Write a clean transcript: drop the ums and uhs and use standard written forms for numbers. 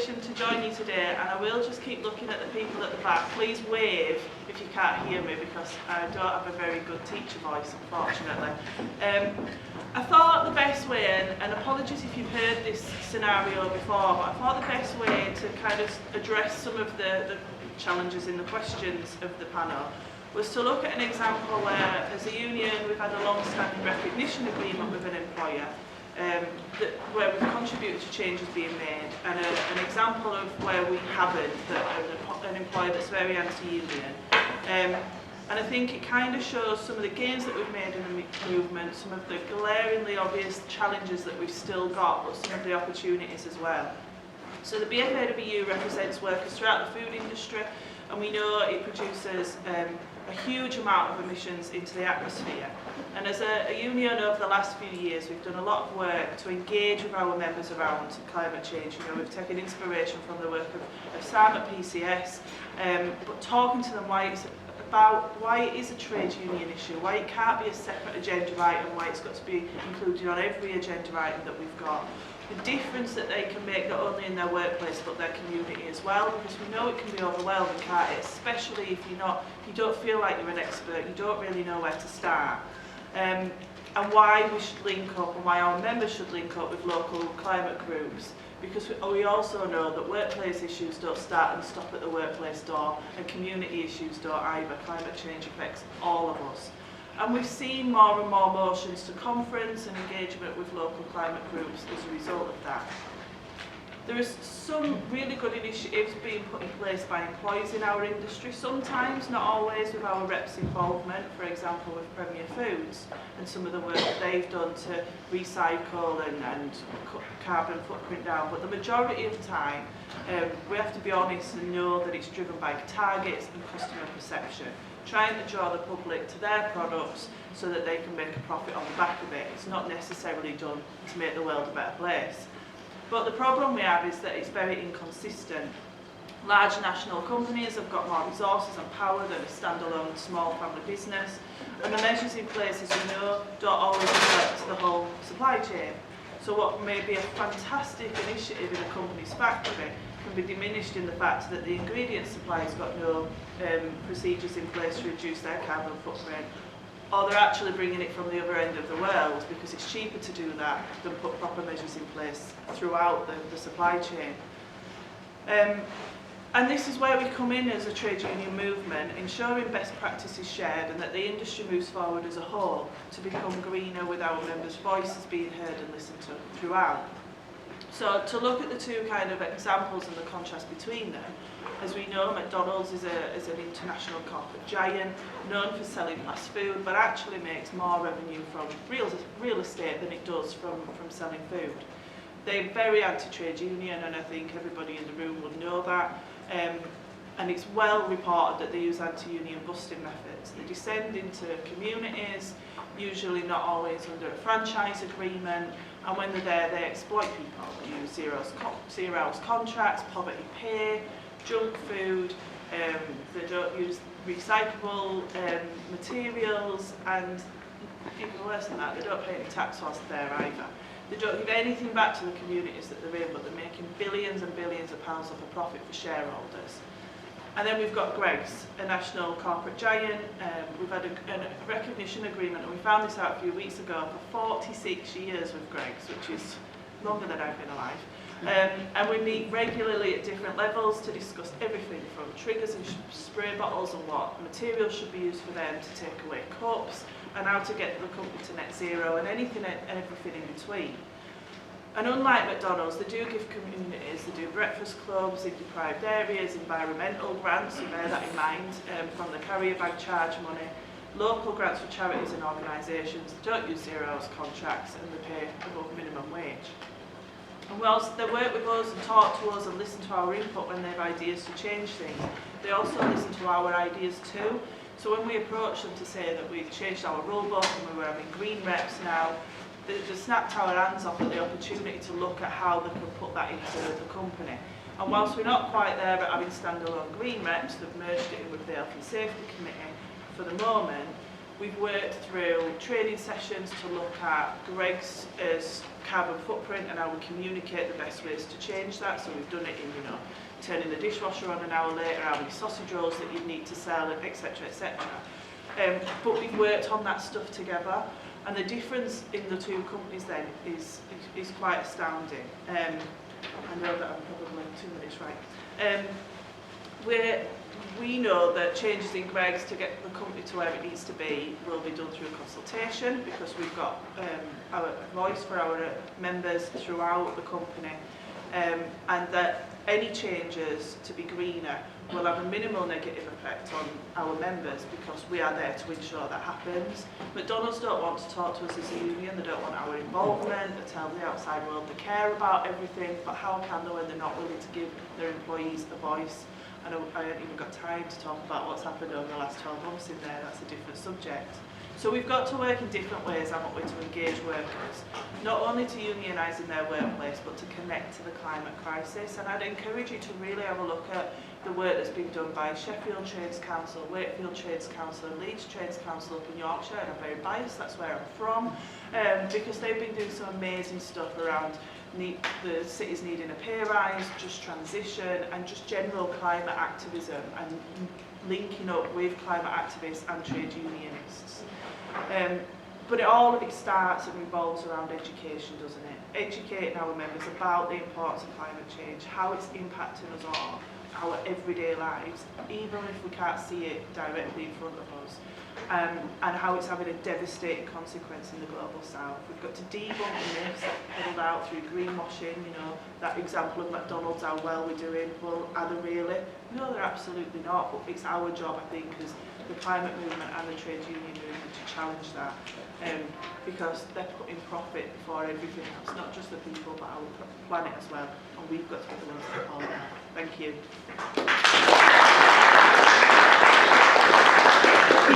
invitation to join you today, and I will just keep looking at the people at the back. Please wave if you can't hear me, because I don't have a very good teacher voice, unfortunately. I thought the best way, and apologies if you've heard this scenario before, but I thought the best way to kind of address some of the challenges in the questions of the panel was to look at an example where, as a union, we've had a long-standing recognition agreement with an employer where we've contributed to changes being made, and an example of where we haven't, an employer that's very anti-union. And I think it kind of shows some of the gains that we've made in the movement, some of the glaringly obvious challenges that we've still got, but some of the opportunities as well. So the BFAWU represents workers throughout the food industry, and we know it produces a huge amount of emissions into the atmosphere. And as a union over the last few years, we've done a lot of work to engage with our members around climate change. You know, we've taken inspiration from the work of Sam at PCS, but talking to them why it is a trade union issue, why it can't be a separate agenda item, why it's got to be included on every agenda item that we've got. The difference that they can make not only in their workplace but their community as well, because we know it can be overwhelming, can't it? Especially if you don't feel like you're an expert, you don't really know where to start. And why we should link up, and why our members should link up with local climate groups, because we also know that workplace issues don't start and stop at the workplace door, and community issues don't either. Climate change affects all of us. And we've seen more and more motions to conference and engagement with local climate groups as a result of that. There is some really good initiatives being put in place by employees in our industry, sometimes, not always, with our reps' involvement, for example with Premier Foods and some of the work that they've done to recycle and cut carbon footprint down. But the majority of the time, we have to be honest and know that it's driven by targets and customer perception, trying to draw the public to their products so that they can make a profit on the back of it. It's not necessarily done to make the world a better place. But the problem we have is that it's very inconsistent. Large national companies have got more resources and power than a standalone small family business, and the measures in place, as we know, don't always reflect the whole supply chain. So what may be a fantastic initiative in a company's factory can be diminished in the fact that the ingredient supply's got no procedures in place to reduce their carbon footprint, or they're actually bringing it from the other end of the world because it's cheaper to do that than put proper measures in place throughout the supply chain. And this is where we come in as a trade union movement, ensuring best practice is shared and that the industry moves forward as a whole to become greener, with our members' voices being heard and listened to throughout. So to look at the two kind of examples and the contrast between them, as we know, McDonald's is an international corporate giant known for selling fast food, but actually makes more revenue from real estate than it does from selling food. They're very anti-trade union, and I think everybody in the room would know that. And it's well reported that they use anti-union busting methods. They descend into communities, usually not always under a franchise agreement, and when they're there, they exploit people. They use zero hours contracts, poverty pay, junk food, they don't use recyclable materials, and even worse than that, they don't pay any tax whilst they're there either. They don't give anything back to the communities that they're in, but they're making billions and billions of pounds off a profit for shareholders. And then we've got Greggs, a national corporate giant. We've had a recognition agreement, and we found this out a few weeks ago, for 46 years with Greggs, which is longer than I've been alive. And we meet regularly at different levels to discuss everything from triggers and spray bottles and what materials should be used for them to take away cups, and how to get the company to net zero, and anything and everything in between. And unlike McDonald's, they do give communities, they do breakfast clubs in deprived areas, environmental grants, you bear that in mind, from the carrier bag charge money, local grants for charities and organisations. They don't use zero hours contracts, and they pay above minimum wage. And whilst they work with us and talk to us and listen to our input when they have ideas to change things, they also listen to our ideas too. So when we approach them to say that we've changed our rule book and we're having green reps now, they just snapped our hands off at the opportunity to look at how they can put that into the company. And whilst we're not quite there at having standalone green reps, they've merged it in with the Health and Safety Committee for the moment, We've worked through training sessions to look at Greg's carbon footprint and how we communicate the best ways to change that. So we've done it in, you know, turning the dishwasher on an hour later, how many sausage rolls that you need to sell, etc., etc. But we've worked on that stuff together, and the difference in the two companies then is quite astounding. I know that I'm probably 2 minutes right. We know that changes in Greg's to get the company to where it needs to be will be done through consultation, because we've got our voice for our members throughout the company, and that any changes to be greener will have a minimal negative effect on our members, because we are there to ensure that happens. McDonald's don't want to talk to us as a union, they don't want our involvement, they tell the outside world they care about everything, but how can they when they're not willing to give their employees a voice? I haven't even got time to talk about what's happened over the last 12 months in there, that's a different subject. So we've got to work in different ways, haven't we, to engage workers, not only to unionise in their workplace, but to connect to the climate crisis. And I'd encourage you to really have a look at the work that's been done by Sheffield Trades Council, Wakefield Trades Council, and Leeds Trades Council up in Yorkshire, and I'm very biased, that's where I'm from, because they've been doing some amazing stuff around the city's needing a pay rise, just transition, and just general climate activism, and linking up with climate activists and trade unionists. But it starts and revolves around education, doesn't it? Educating our members about the importance of climate change, how it's impacting us all, our everyday lives, even if we can't see it directly in front of us. And how it's having a devastating consequence in the global south. We've got to debunk the myths that are peddled out through greenwashing, you know, that example of McDonald's, how well we're doing. Well, are they really? No, they're absolutely not, but it's our job, I think, as the climate movement and the trade union movement to challenge that, because they're putting profit before everything else, not just the people, but our planet as well, and we've got to be the ones to call it out. Thank you.